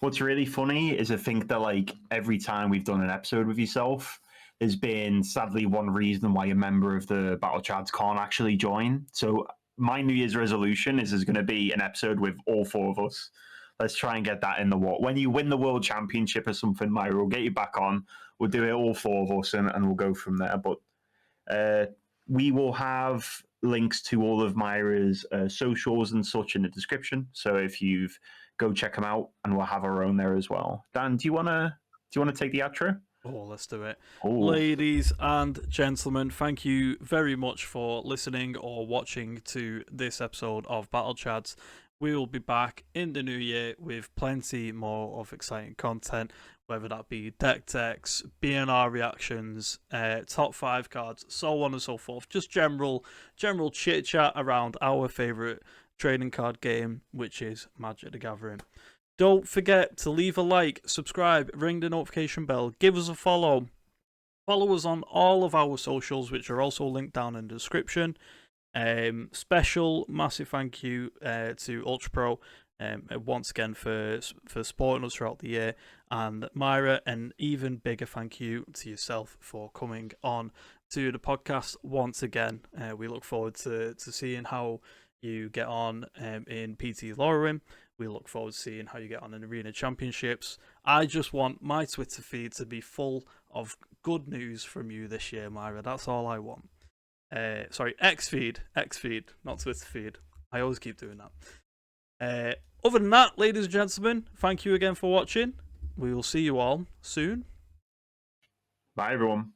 What's really funny is I think that like every time we've done an episode with yourself, there's been sadly one reason why a member of the Battle Chads can't actually join. So my New Year's resolution is there's going to be an episode with all 4 of us. Let's try and get that in the what. When you win the world championship or something, Myra, we'll get you back on. We'll do it all four of us, and we'll go from there. But we will have links to all of Myra's socials and such in the description. So if you've go check them out, and we'll have our own there as well. Dan, do you wanna take the outro? Oh, let's do it. Oh. Ladies and gentlemen, thank you very much for listening or watching to this episode of Battle Chads. We will be back in the new year with plenty more of exciting content, whether that be deck techs, BNR reactions, top 5 cards, so on and so forth. Just general chit chat around our favourite trading card game, which is Magic the Gathering. Don't forget to leave a like, subscribe, ring the notification bell, give us a follow. Follow us on all of our socials, which are also linked down in the description. Special massive thank you to UltraPRO once again for supporting us throughout the year, and Myra, an even bigger thank you to yourself for coming on to the podcast once again. We look forward to seeing how you get on in PT Lorwyn. We look forward to seeing how you get on in Arena Championships. I just want my Twitter feed to be full of good news from you this year, Myra. That's all I want. Sorry, X feed, not Twitter feed. I always keep doing that. Other than that, ladies and gentlemen, thank you again for watching. We will see you all soon. Bye, everyone.